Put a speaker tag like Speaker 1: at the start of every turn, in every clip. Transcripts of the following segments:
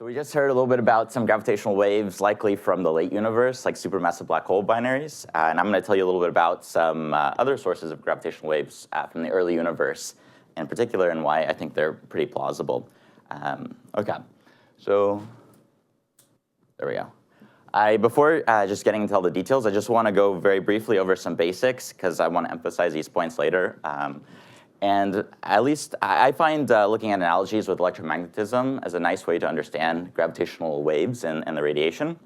Speaker 1: So we just heard a little bit about some gravitational waves likely from the late universe, like supermassive black hole binaries. And I'm going to tell you a little bit about some other sources of gravitational waves from the early universe in particular, and why I think they're pretty plausible. OK, so there we go. Before just getting into all the details, I just want to go very briefly over some basics, because I want to emphasize these points later. And at least I find looking at analogies with electromagnetism as a nice way to understand gravitational waves and the radiation.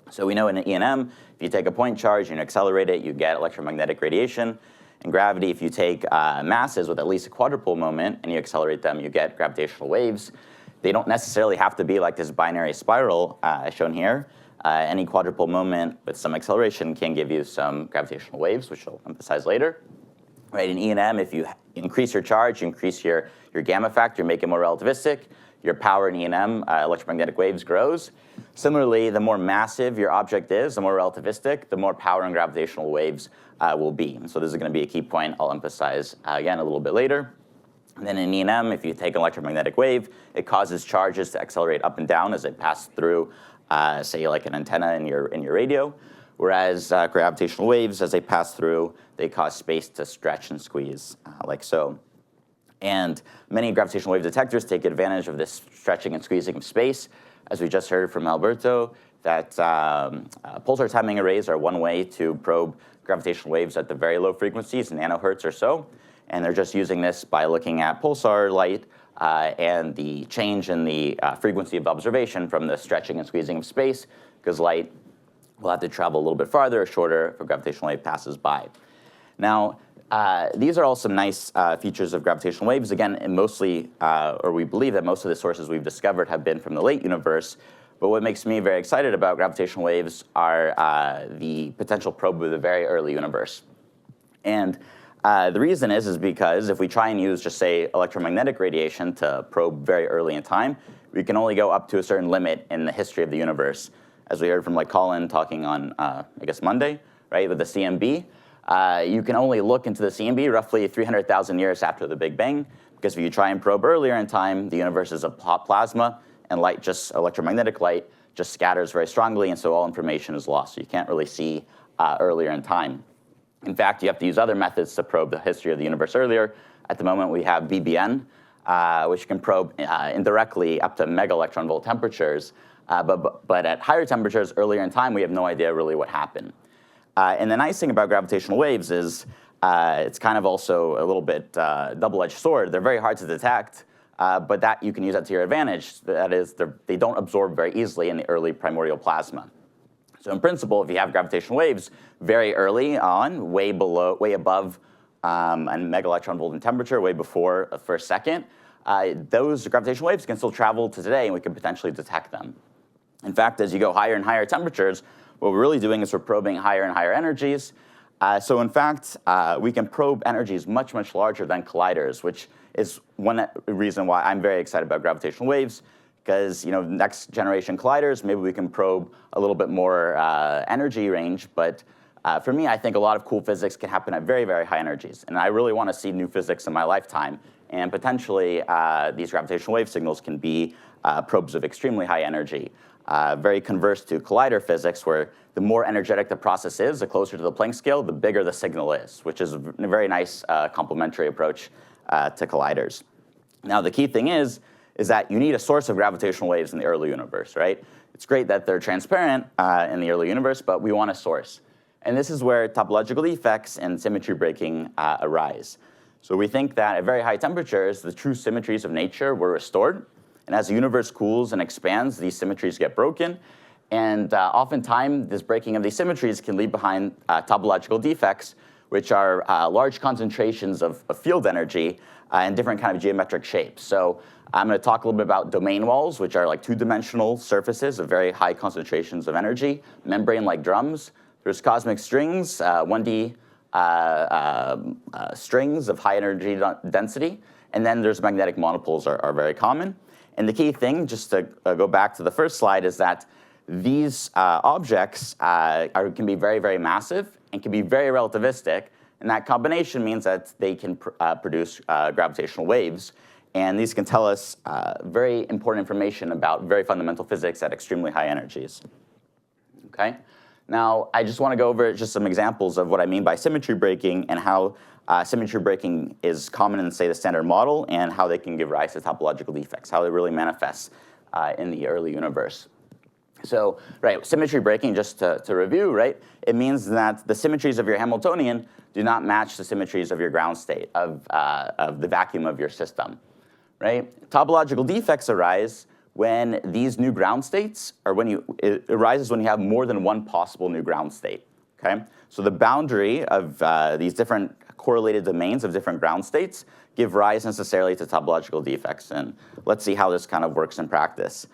Speaker 1: So we know in E&M, if you take a point charge and accelerate it, you get electromagnetic radiation. In gravity, if you take masses with at least a quadrupole moment and you accelerate them, you get gravitational waves. They don't necessarily have to be like this binary spiral shown here. Any quadrupole moment with some acceleration can give you some gravitational waves, which I'll emphasize later. Right, in E&M, if you increase your charge, you increase your gamma factor, make it more relativistic, your power in E&M, electromagnetic waves, grows. Similarly, the more massive your object is, the more relativistic, the more power and gravitational waves will be. And so this is going to be a key point I'll emphasize again a little bit later. And then in E&M, if you take an electromagnetic wave, it causes charges to accelerate up and down as it passes through, say, like an antenna in your radio. Whereas gravitational waves, as they pass through, they cause space to stretch and squeeze, like so. And many gravitational wave detectors take advantage of this stretching and squeezing of space. As we just heard from Alberto, that pulsar timing arrays are one way to probe gravitational waves at the very low frequencies, nanohertz or so. And they're just using this by looking at pulsar light and the change in the frequency of observation from the stretching and squeezing of space, because light will have to travel a little bit farther or shorter if a gravitational wave passes by. Now, these are all some nice features of gravitational waves. Again, mostly, or we believe that most of the sources we've discovered have been from the late universe. But what makes me very excited about gravitational waves are the potential probe of the very early universe. And the reason is because if we try and use, just say, electromagnetic radiation to probe very early in time, we can only go up to a certain limit in the history of the universe. As we heard from like Colin talking on, I guess, Monday, right, with the CMB. You can only look into the CMB roughly 300,000 years after the Big Bang, because if you try and probe earlier in time, the universe is a hot plasma, and light, just electromagnetic light, just scatters very strongly, and so all information is lost. So you can't really see earlier in time. In fact, you have to use other methods to probe the history of the universe earlier. At the moment, we have BBN, which can probe indirectly up to mega-electron volt temperatures. But at higher temperatures earlier in time, we have no idea really what happened. And the nice thing about gravitational waves is it's kind of also a little bit double-edged sword. They're very hard to detect, but that you can use that to your advantage. That is, they don't absorb very easily in the early primordial plasma. So in principle, if you have gravitational waves very early on, way above a mega-electron volt in temperature, way before a first second, those gravitational waves can still travel to today, and we can potentially detect them. In fact, as you go higher and higher temperatures, what we're really doing is we're probing higher and higher energies. So in fact, we can probe energies much, much larger than colliders, which is one reason why I'm very excited about gravitational waves, because next generation colliders, maybe we can probe a little bit more energy range. But for me, I think a lot of cool physics can happen at very, very high energies. And I really want to see new physics in my lifetime. And potentially, these gravitational wave signals can be probes of extremely high energy. Very converse to collider physics, where the more energetic the process is, the closer to the Planck scale, the bigger the signal is, which is a very nice complementary approach to colliders. Now, the key thing is that you need a source of gravitational waves in the early universe, right? It's great that they're transparent in the early universe, but we want a source. And this is where topological defects and symmetry breaking arise. So we think that at very high temperatures, the true symmetries of nature were restored. And as the universe cools and expands, these symmetries get broken. And oftentimes, this breaking of these symmetries can leave behind topological defects, which are large concentrations of field energy in different kind of geometric shapes. So I'm going to talk a little bit about domain walls, which are like two-dimensional surfaces of very high concentrations of energy, membrane-like drums. There's cosmic strings, 1D strings of high energy density. And then there's magnetic monopoles are very common. And the key thing, just to go back to the first slide, is that these objects can be very, very massive and can be very relativistic. And that combination means that they can produce gravitational waves. And these can tell us very important information about very fundamental physics at extremely high energies. Okay? Now, I just want to go over just some examples of what I mean by symmetry breaking and how symmetry breaking is common in, say, the Standard Model, and how they can give rise to topological defects, how they really manifest in the early universe. So, right, symmetry breaking, just to review, right, it means that the symmetries of your Hamiltonian do not match the symmetries of your ground state, of the vacuum of your system, right? Topological defects arise when these new ground states, or it arises when you have more than one possible new ground state, okay? So the boundary of these different correlated domains of different ground states give rise necessarily to topological defects, and let's see how this kind of works in practice.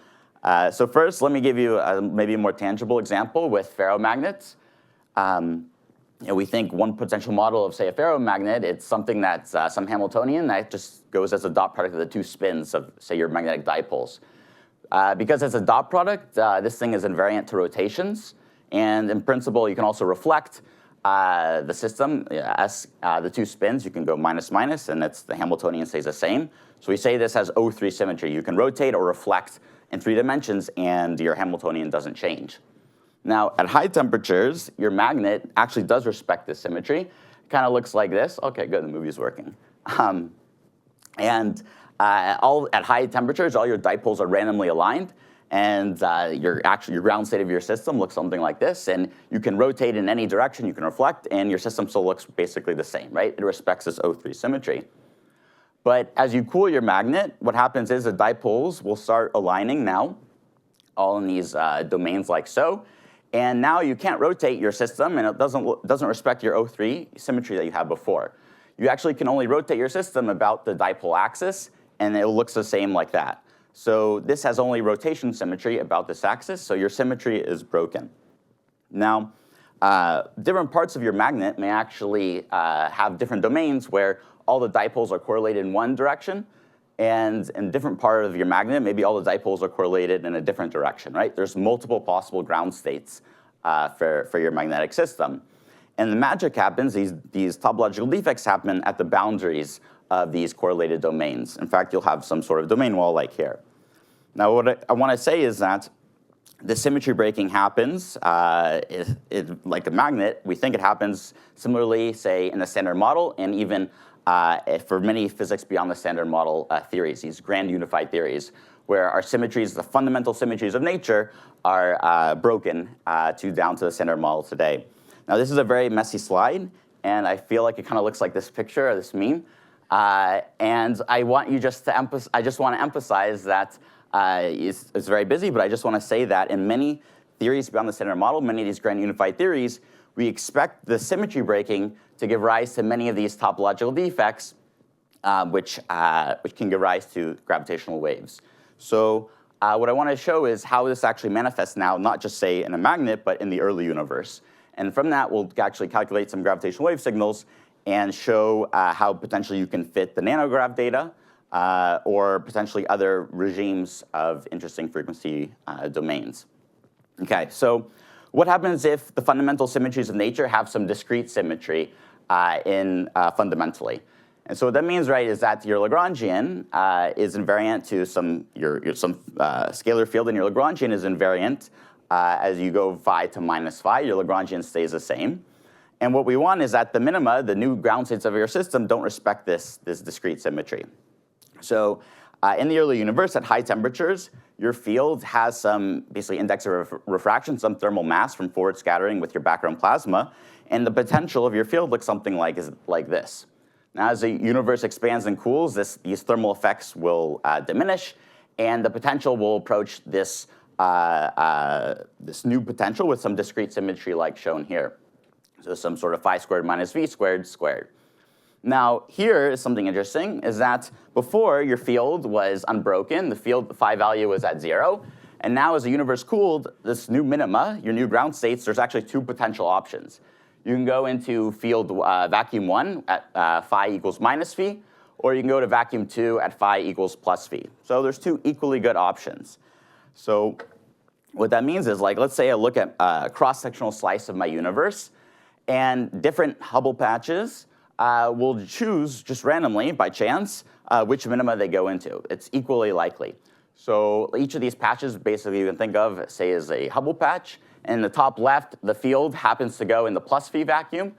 Speaker 1: So first, let me give you maybe a more tangible example with ferromagnets. We think one potential model of, say, a ferromagnet, it's something that's some Hamiltonian that just goes as a dot product of the two spins of, say, your magnetic dipoles. Because it's a dot product, this thing is invariant to rotations. And in principle, you can also reflect the system as the two spins. You can go minus, minus, and the Hamiltonian stays the same. So we say this has O3 symmetry. You can rotate or reflect in 3 dimensions, and your Hamiltonian doesn't change. Now, at high temperatures, your magnet actually does respect this symmetry. It kind of looks like this. OK, good, the movie's working. At high temperatures, all your dipoles are randomly aligned, and your ground state of your system looks something like this. And you can rotate in any direction, you can reflect, and your system still looks basically the same, right? It respects this O3 symmetry. But as you cool your magnet, what happens is the dipoles will start aligning now, all in these domains like so. And now you can't rotate your system, and it doesn't respect your O3 symmetry that you had before. You actually can only rotate your system about the dipole axis, and it looks the same like that. So this has only rotation symmetry about this axis, so your symmetry is broken. Now, different parts of your magnet may actually have different domains where all the dipoles are correlated in one direction, and in a different part of your magnet, maybe all the dipoles are correlated in a different direction, right? There's multiple possible ground states for your magnetic system. And the magic happens, these topological defects happen at the boundaries of these correlated domains. In fact, you'll have some sort of domain wall like here. Now, what I want to say is that the symmetry breaking happens like a magnet. We think it happens similarly, say, in the Standard Model, and even for many physics beyond the Standard Model theories, these grand unified theories, where our symmetries, the fundamental symmetries of nature, are broken down to the Standard Model today. Now, this is a very messy slide, and I feel like it kind of looks like this picture or this meme. And I want you just to I just want to emphasize that it's very busy, but I just want to say that in many theories beyond the Standard Model, many of these grand unified theories, we expect the symmetry breaking to give rise to many of these topological defects, which can give rise to gravitational waves. So what I want to show is how this actually manifests now, not just, say, in a magnet, but in the early universe. And from that, we'll actually calculate some gravitational wave signals and show how potentially you can fit the nanograv data or potentially other regimes of interesting frequency domains. Okay, so what happens if the fundamental symmetries of nature have some discrete symmetry fundamentally? And so what that means, right, is that your Lagrangian is invariant to some scalar field, and your Lagrangian is invariant as you go phi to minus phi. Your Lagrangian stays the same. And what we want is that the minima, the new ground states of your system, don't respect this discrete symmetry. So in the early universe, at high temperatures, your field has some basically index of refraction, some thermal mass from forward scattering with your background plasma, and the potential of your field looks something like this. Now, as the universe expands and cools, these thermal effects will diminish, and the potential will approach this new potential with some discrete symmetry like shown here. So some sort of phi squared minus v squared squared. Now, here is something interesting, is that before your field was unbroken, the phi value was at 0, and now as the universe cooled, this new minima, your new ground states, there's actually 2 potential options. You can go into field vacuum 1 at phi equals minus phi, or you can go to vacuum 2 at phi equals plus phi. So there's 2 equally good options. So what that means is, like, let's say I look at a cross-sectional slice of my universe, and different Hubble patches will choose just randomly, by chance, which minima they go into. It's equally likely. So each of these patches, basically you can think of, say, as a Hubble patch. And in the top left, the field happens to go in the plus V vacuum.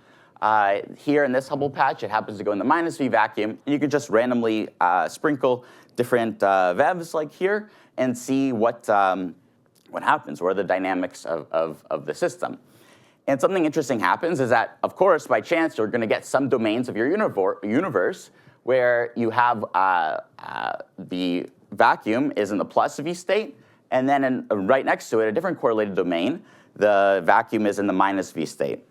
Speaker 1: Here in this Hubble patch, it happens to go in the minus V vacuum. And you can just randomly sprinkle different VEVs like here and see what happens, what are the dynamics of the system. And something interesting happens is that, of course, by chance, you're going to get some domains of your universe where you have the vacuum is in the plus V state, and then right next to it, a different correlated domain, the vacuum is in the minus V state.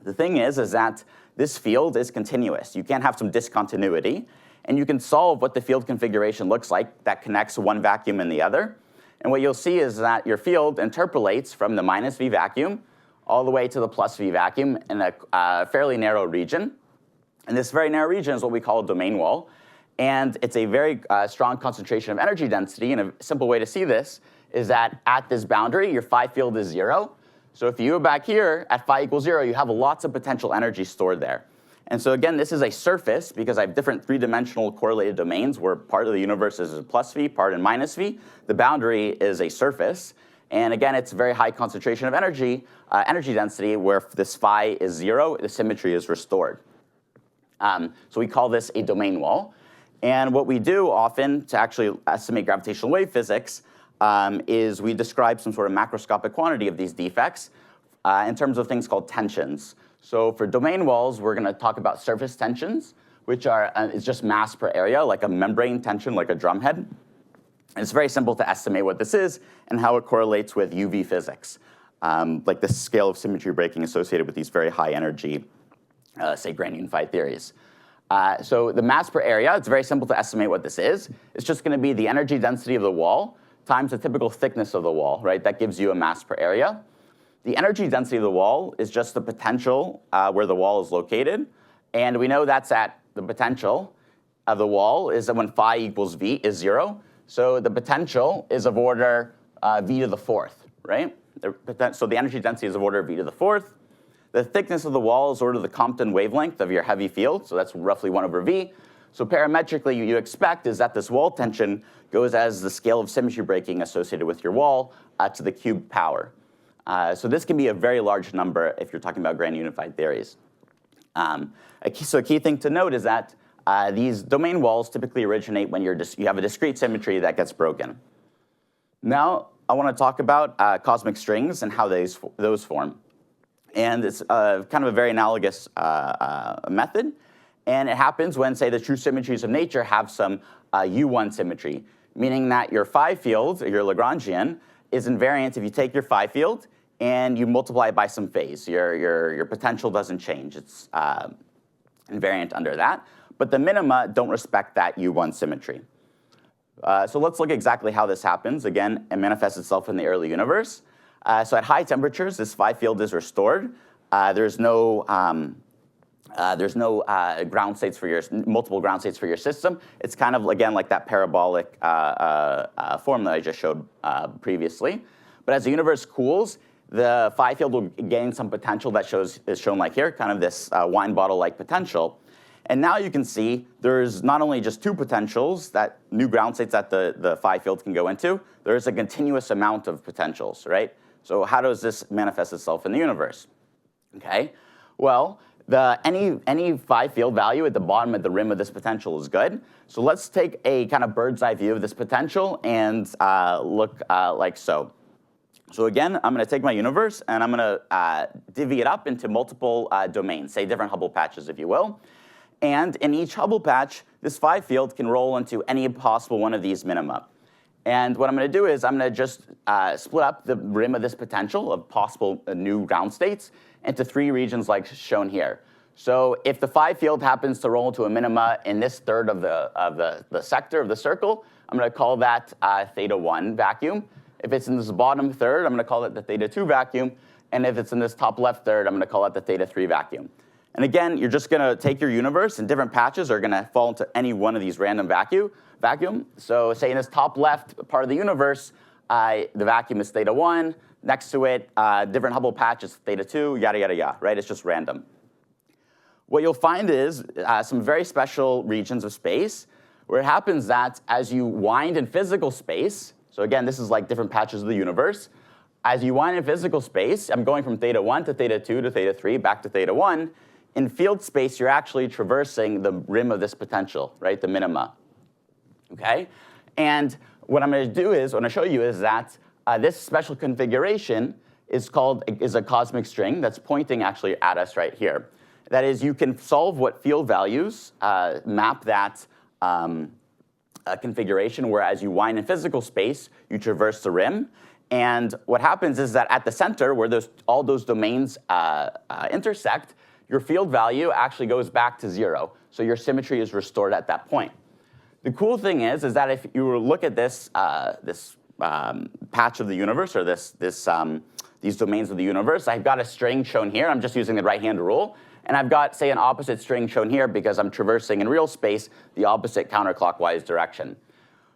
Speaker 1: The thing is that this field is continuous. You can't have some discontinuity, and you can solve what the field configuration looks like that connects one vacuum and the other. And what you'll see is that your field interpolates from the minus V vacuum all the way to the plus V vacuum in a fairly narrow region. And this very narrow region is what we call a domain wall. And it's a very strong concentration of energy density. And a simple way to see this is that at this boundary, your phi field is 0. So if you go back here at phi equals 0, you have lots of potential energy stored there. And so again, this is a surface because I have different three-dimensional correlated domains where part of the universe is in plus V, part in minus V. The boundary is a surface. And again, it's a very high concentration of energy density where if this phi is 0, the symmetry is restored. So we call this a domain wall. And what we do often to actually estimate gravitational wave physics is we describe some sort of macroscopic quantity of these defects in terms of things called tensions. So for domain walls, we're going to talk about surface tensions, which is just mass per area, like a membrane tension, like a drumhead. And it's very simple to estimate what this is and how it correlates with UV physics, like the scale of symmetry breaking associated with these very high energy, say, grand unified theories. So the mass per area, it's very simple to estimate what this is. It's just going to be the energy density of the wall times the typical thickness of the wall, right? That gives you a mass per area. The energy density of the wall is just the potential where the wall is located. And we know that's at the potential of the wall is that when phi equals V is 0. So the potential is of order V to the fourth, right? So the energy density is of order V to the fourth. The thickness of the wall is sort of the Compton wavelength of your heavy field, so that's roughly 1 over V. So parametrically, you expect is that this wall tension goes as the scale of symmetry breaking associated with your wall to the cubed power. So this can be a very large number if you're talking about grand unified theories. A key thing to note is that these domain walls typically originate when you have a discrete symmetry that gets broken. Now, I want to talk about cosmic strings and how those form. And it's kind of a very analogous method. And it happens when, say, the true symmetries of nature have some U1 symmetry, meaning that your phi field, your Lagrangian, is invariant if you take your phi field and you multiply it by some phase. Your potential doesn't change. It's invariant under that. But the minima don't respect that U1 symmetry. So let's look exactly how this happens. Again, it manifests itself in the early universe. So at high temperatures, this phi field is restored. There's no ground states for your multiple ground states for your system. It's kind of again like that parabolic form that I just showed previously. But as the universe cools, the phi field will gain some potential that is shown like here, kind of this wine bottle-like potential. And now you can see there's not only just two potentials, that new ground states that the phi field can go into, there's a continuous amount of potentials, right? So how does this manifest itself in the universe? Okay, well, any phi field value at the bottom of the rim of this potential is good. So let's take a kind of bird's eye view of this potential and look like so. So again, I'm going to take my universe and I'm going to divvy it up into multiple domains, say different Hubble patches, if you will. And in each Hubble patch, this phi field can roll into any possible one of these minima. And what I'm going to do is I'm going to just split up the rim of this potential of possible new ground states into 3 regions like shown here. So if the phi field happens to roll into a minima in this third of the sector of the circle, I'm going to call that theta 1 vacuum. If it's in this bottom third, I'm going to call it the theta 2 vacuum. And if it's in this top left third, I'm going to call it the theta 3 vacuum. And again, you're just going to take your universe, and different patches are going to fall into any one of these random vacuum. So say in this top left part of the universe, the vacuum is theta 1. Next to it, different Hubble patch is theta 2, yada, yada, yada, right? It's just random. what you'll find is some very special regions of space where it happens that as you wind in physical space, so again, this is like different patches of the universe, as you wind in physical space, I'm going from theta 1 to theta 2 to theta 3 back to theta 1, in field space, you're actually traversing the rim of this potential, right, the minima, okay? And what I'm going to do is, what I'm going to show you is that this special configuration is a cosmic string that's pointing actually at us right here. That is, you can solve what field values map that configuration, where as you wind in physical space, you traverse the rim. And what happens is that at the center, where all those domains intersect, your field value actually goes back to 0. So your symmetry is restored at that point. The cool thing is that if you look at this patch of the universe, or these domains of the universe, I've got a string shown here. I'm just using the right-hand rule. And I've got, say, an opposite string shown here because I'm traversing in real space the opposite counterclockwise direction.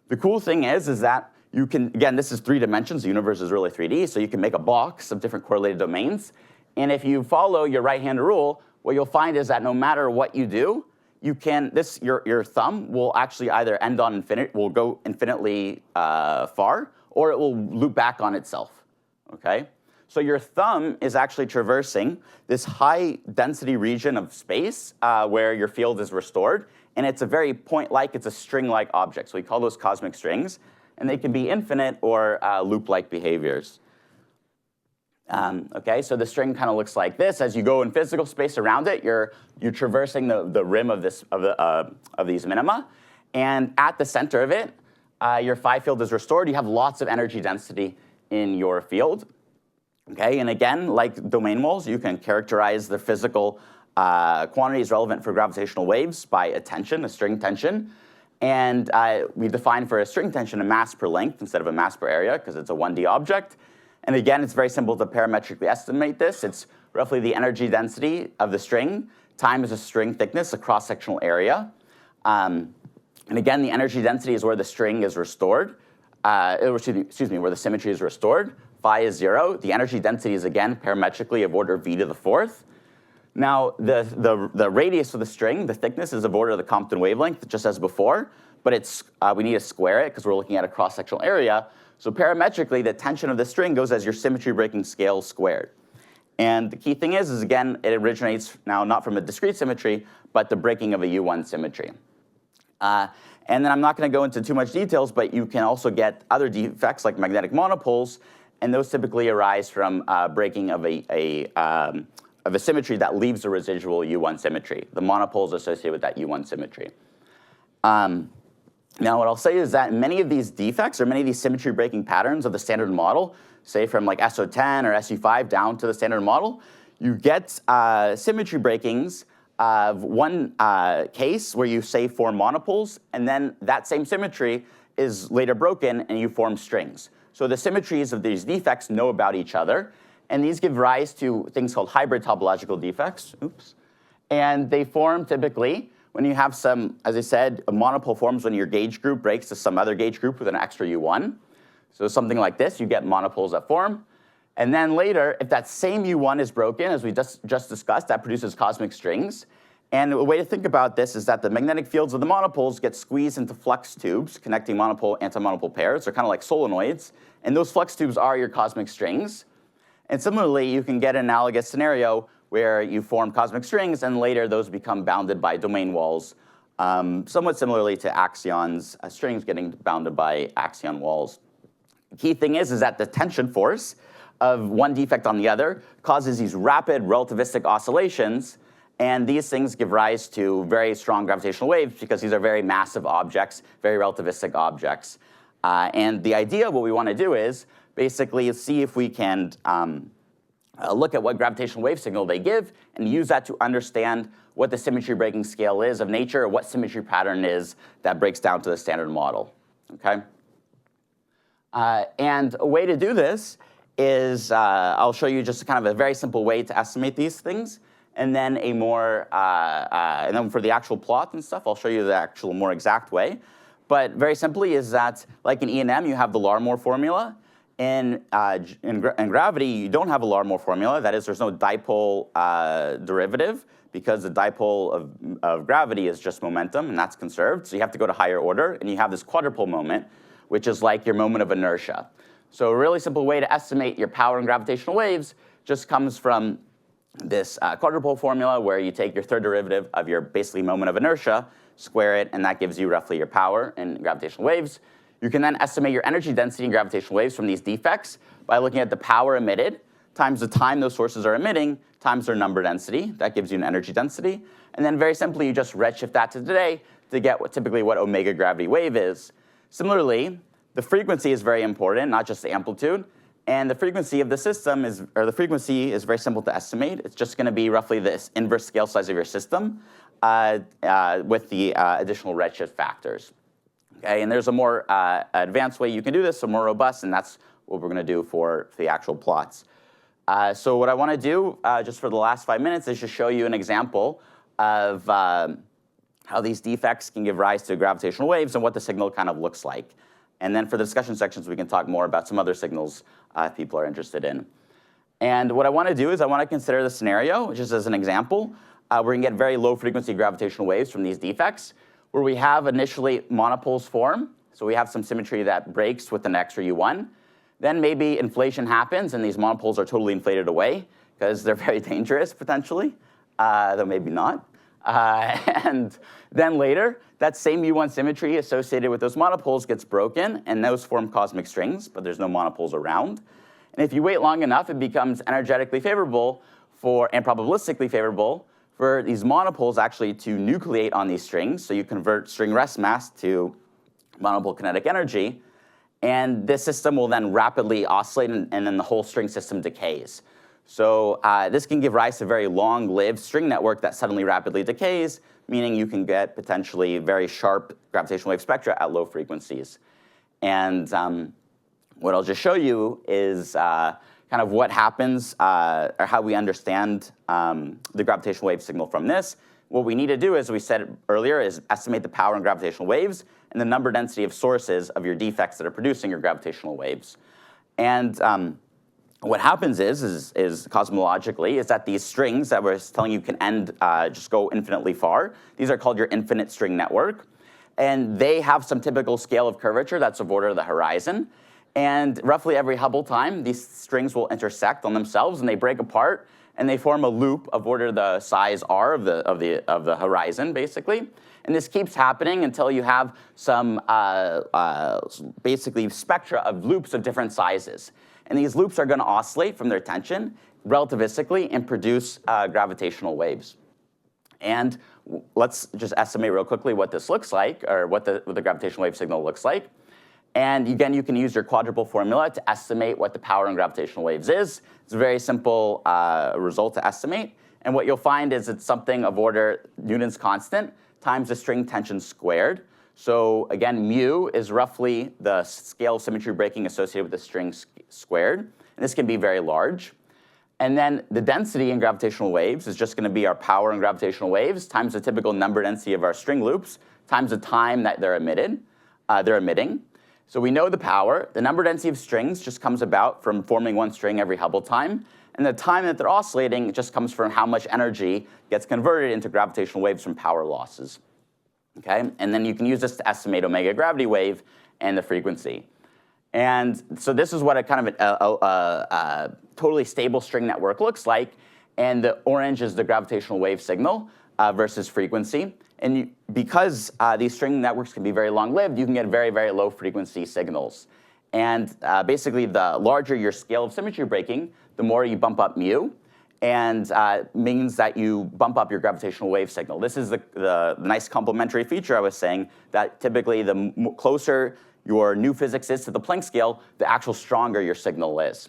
Speaker 1: The cool thing is that you can, again, this is 3 dimensions. The universe is really 3D, so you can make a box of different correlated domains. And if you follow your right-hand rule, what you'll find is that no matter what you do, you can, your thumb will actually either end on infinite, will go infinitely far, or it will loop back on itself, okay? So your thumb is actually traversing this high density region of space where your field is restored, and it's a very point-like, it's a string-like object. So we call those cosmic strings, and they can be infinite or loop-like behaviors. Okay, so the string kind of looks like this. As you go in physical space around it, you're traversing the rim of these minima, and at the center of it, your phi field is restored. You have lots of energy density in your field. Okay, and again, like domain walls, you can characterize the physical quantities relevant for gravitational waves by a tension, a string tension. And we define for a string tension a mass per length instead of a mass per area because it's a 1D object. And again, it's very simple to parametrically estimate this. It's roughly the energy density of the string times the string thickness, a cross-sectional area. And again, the energy density is where the string is restored, excuse me, where the symmetry is restored. Phi is 0. The energy density is, again, parametrically of order v to the 4th. Now, the radius of the string, the thickness, is of order of the Compton wavelength, just as before. But we need to square it because we're looking at a cross-sectional area. So parametrically, the tension of the string goes as your symmetry-breaking scale squared. And the key thing is again, it originates now not from a discrete symmetry, but the breaking of a U1 symmetry. And then I'm not going to go into too much details, but you can also get other defects like magnetic monopoles, and those typically arise from breaking of a symmetry that leaves a residual U1 symmetry. The monopoles associated with that U1 symmetry. Now, what I'll say is that many of these defects, or many of these symmetry-breaking patterns of the standard model, say from like SO10 or SU5 down to the standard model, you get symmetry breakings of one case where you, say, form monopoles, and then that same symmetry is later broken and you form strings. So the symmetries of these defects know about each other, and these give rise to things called hybrid topological defects. Oops. And they form typically when you have some, as I said, a monopole forms when your gauge group breaks to some other gauge group with an extra U1. So something like this, you get monopoles that form. And then later, if that same U1 is broken, as we just discussed, that produces cosmic strings. And a way to think about this is that the magnetic fields of the monopoles get squeezed into flux tubes connecting monopole, antimonopole pairs. They're kind of like solenoids. And those flux tubes are your cosmic strings. And similarly, you can get an analogous scenario where you form cosmic strings, and later those become bounded by domain walls, somewhat similarly to axions, strings getting bounded by axion walls. The key thing is that the tension force of one defect on the other causes these rapid relativistic oscillations, and these things give rise to very strong gravitational waves because these are very massive objects, very relativistic objects. And the idea, what we want to do is basically see if we can look at what gravitational wave signal they give and use that to understand what the symmetry breaking scale is of nature, or what symmetry pattern is that breaks down to the standard model, okay? And a way to do this is, I'll show you just kind of a very simple way to estimate these things, and then a more, and then for the actual plot and stuff, I'll show you the actual more exact way. But very simply is that, like in E&M, you have the Larmor formula, In gravity, you don't have a Larmor formula. That is, there's no dipole derivative, because the dipole of gravity is just momentum, and that's conserved. So you have to go to higher order, and you have this quadrupole moment, which is like your moment of inertia. So a really simple way to estimate your power in gravitational waves just comes from this quadrupole formula, where you take your third derivative of your basically moment of inertia, square it, and that gives you roughly your power in gravitational waves. You can then estimate your energy density in gravitational waves from these defects by looking at the power emitted times the time those sources are emitting times their number density. That gives you an energy density. And then very simply, you just redshift that to today to get typically what omega gravity wave is. Similarly, the frequency is very important, not just the amplitude. And the frequency of the system the frequency is very simple to estimate. It's just going to be roughly this inverse scale size of your system with the additional redshift factors. Okay, and there's a more advanced way you can do this, so more robust, and that's what we're going to do for the actual plots. So what I want to do just for the last 5 minutes is just show you an example of how these defects can give rise to gravitational waves and what the signal kind of looks like. And then for the discussion sections, we can talk more about some other signals if people are interested in. And what I want to do is I want to consider the scenario, just as an example, where we can get very low frequency gravitational waves from these defects, where we have initially monopoles form. So we have some symmetry that breaks with an extra U1. Then maybe inflation happens, and these monopoles are totally inflated away, because they're very dangerous, potentially, though maybe not. And then later, that same U1 symmetry associated with those monopoles gets broken, and those form cosmic strings, but there's no monopoles around. And if you wait long enough, it becomes energetically favorable and probabilistically favorable for these monopoles actually to nucleate on these strings. So you convert string rest mass to monopole kinetic energy. And this system will then rapidly oscillate, and then the whole string system decays. So this can give rise to a very long-lived string network that suddenly rapidly decays, meaning you can get potentially very sharp gravitational wave spectra at low frequencies. And what I'll just show you is kind of what happens, or how we understand the gravitational wave signal from this. What we need to do, as we said earlier, is estimate the power in gravitational waves and the number density of sources of your defects that are producing your gravitational waves. And what happens is cosmologically, is that these strings that we're telling you can end, just go infinitely far, these are called your infinite string network. And they have some typical scale of curvature that's of order of the horizon. And roughly every Hubble time, these strings will intersect on themselves, and they break apart, and they form a loop of order the size r of the horizon, basically. And this keeps happening until you have some basically spectra of loops of different sizes. And these loops are going to oscillate from their tension relativistically and produce gravitational waves. And let's just estimate real quickly what this looks like, or what the gravitational wave signal looks like. And again, you can use your quadrupole formula to estimate what the power in gravitational waves is. It's a very simple result to estimate. And what you'll find is it's something of order Newton's constant times the string tension squared. So again, mu is roughly the scale of symmetry breaking associated with the string squared. And this can be very large. And then the density in gravitational waves is just going to be our power in gravitational waves times the typical number density of our string loops times the time that they're emitting. So we know the power. The number density of strings just comes about from forming one string every Hubble time. And the time that they're oscillating just comes from how much energy gets converted into gravitational waves from power losses. Okay? And then you can use this to estimate omega gravity wave and the frequency. And so this is what a kind of a totally stable string network looks like. And the orange is the gravitational wave signal versus frequency. And because these string networks can be very long-lived, you can get very, very low frequency signals. And basically, the larger your scale of symmetry breaking, the more you bump up mu, and means that you bump up your gravitational wave signal. This is the nice complementary feature I was saying, that typically the closer your new physics is to the Planck scale, the actual stronger your signal is.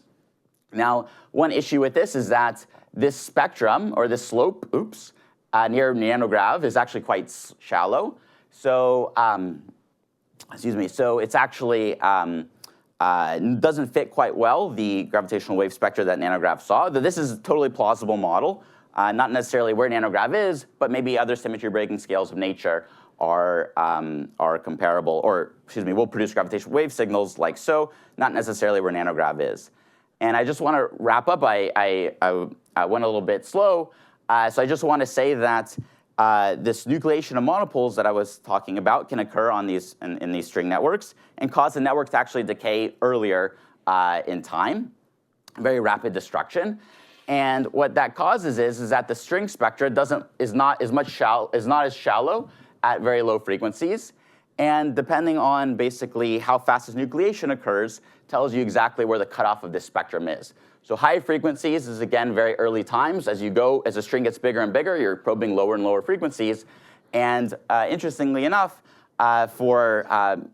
Speaker 1: Now, one issue with this is that this spectrum, or this slope, near nanograv is actually quite shallow. So, so it's actually doesn't fit quite well the gravitational wave spectra that nanograv saw. This is a totally plausible model, not necessarily where nanograv is, but maybe other symmetry breaking scales of nature are comparable, or excuse me, will produce gravitational wave signals like so, not necessarily where nanograv is. And I just want to wrap up. I went a little bit slow, so I just want to say that this nucleation of monopoles that I was talking about can occur on in these string networks and cause the network to actually decay earlier in time, very rapid destruction. And what that causes is that the string spectra is not as shallow at very low frequencies. And depending on basically how fast this nucleation occurs, tells you exactly where the cutoff of this spectrum is. So high frequencies is, again, very early times. As the string gets bigger and bigger, you're probing lower and lower frequencies. And interestingly enough, for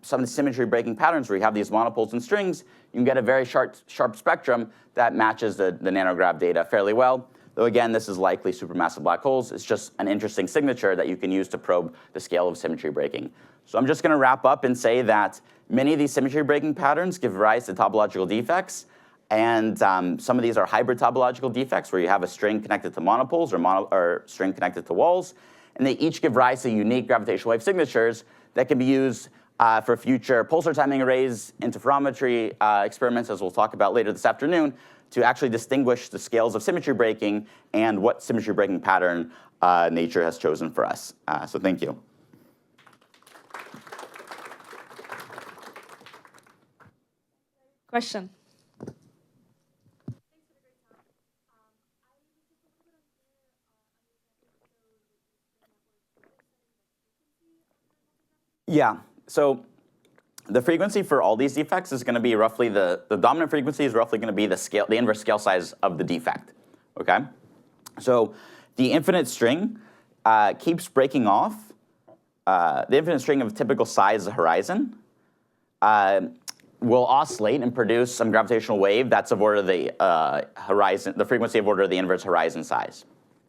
Speaker 1: some of the symmetry breaking patterns where you have these monopoles and strings, you can get a very sharp spectrum that matches the nanograv data fairly well. Though again, this is likely supermassive black holes. It's just an interesting signature that you can use to probe the scale of symmetry breaking. So I'm just going to wrap up and say that many of these symmetry breaking patterns give rise to topological defects. And some of these are hybrid topological defects where you have a string connected to monopoles or string connected to walls. And they each give rise to unique gravitational wave signatures that can be used for future pulsar timing arrays, interferometry experiments, as we'll talk about later this afternoon, to actually distinguish the scales of symmetry breaking and what symmetry breaking pattern nature has chosen for us. So thank you.
Speaker 2: Question.
Speaker 1: Yeah, so the frequency for all these defects is going to be roughly the dominant frequency is roughly going to be the inverse scale size of the defect, okay? So the infinite string keeps breaking off. The infinite string of typical size of the horizon will oscillate and produce some gravitational wave that's of order the horizon, the frequency of order of the inverse horizon size.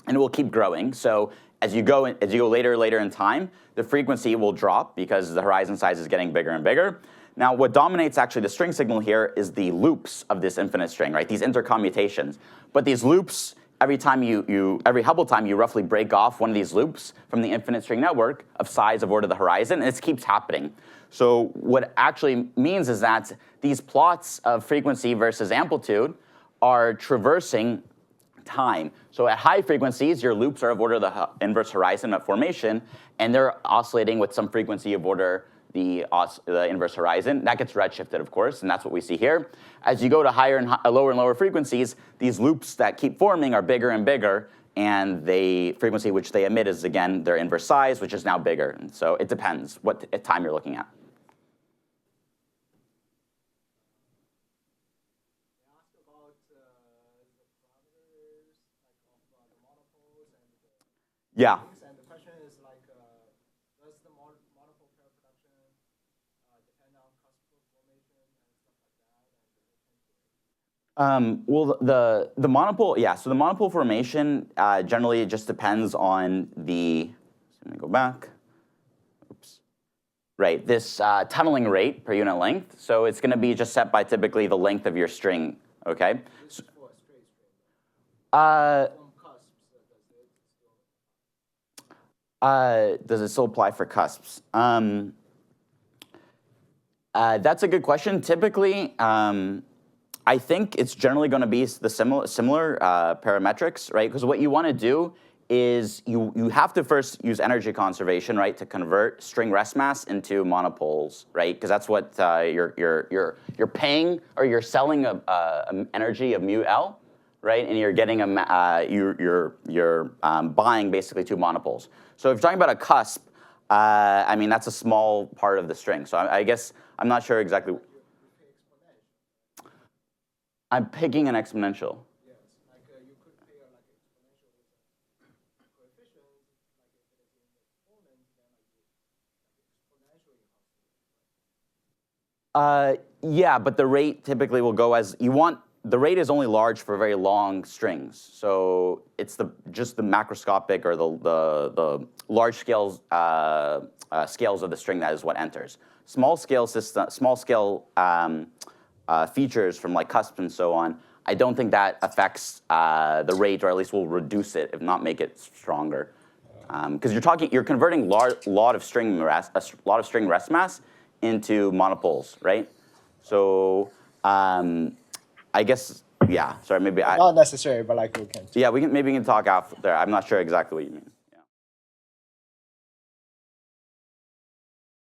Speaker 1: And it will keep growing. So as you go later in time, the frequency will drop because the horizon size is getting bigger and bigger. Now, what dominates actually the string signal here is the loops of this infinite string, right? These intercommutations. But these loops, every Hubble time, you roughly break off one of these loops from the infinite string network of size of order the horizon, and it keeps happening. So what actually means is that these plots of frequency versus amplitude are traversing time. So at high frequencies, your loops are of order the inverse horizon of formation, and they're oscillating with some frequency of order the inverse horizon. That gets redshifted, of course, and that's what we see here. As you go to higher and lower frequencies, these loops that keep forming are bigger and bigger, and the frequency which they emit is, again, their inverse size, which is now bigger. And so it depends what time you're looking at. Yeah.
Speaker 3: And the question is like, does the monopole pair production depend on cusp formation and stuff like that?
Speaker 1: Well, the monopole, yeah. So the monopole formation generally just depends on the. Let me go back. Oops. Right, this tunneling rate per unit length. So it's going to be just set by typically the length of your string. Okay.
Speaker 3: This is for a straight string.
Speaker 1: Does it still apply for cusps? That's a good question. Typically, I think it's generally going to be the similar parametrics, right? Because what you want to do is you have to first use energy conservation, right, to convert string rest mass into monopoles, right? Because that's what you're paying or you're selling a energy of mu L, right? And you're getting you're buying basically two monopoles. So if you're talking about a cusp, I mean that's a small part of the string. So I guess I'm not sure exactly. I'm picking an exponential.
Speaker 3: Yes, like you could pay like exponential coefficient, like if it's in the exponent, then like exponentially.
Speaker 1: Yeah, but the rate typically will go as you want. The rate is only large for very long strings, so it's just the macroscopic or the large scales scales of the string that is what enters. Small scale features from like cusps and so on, I don't think that affects the rate, or at least will reduce it, if not make it stronger. Because you're converting lot of string rest mass into monopoles, right? So I guess, yeah, sorry, maybe
Speaker 2: Not necessary, but like we can.
Speaker 1: Yeah, maybe we can talk after. I'm not sure exactly what you mean.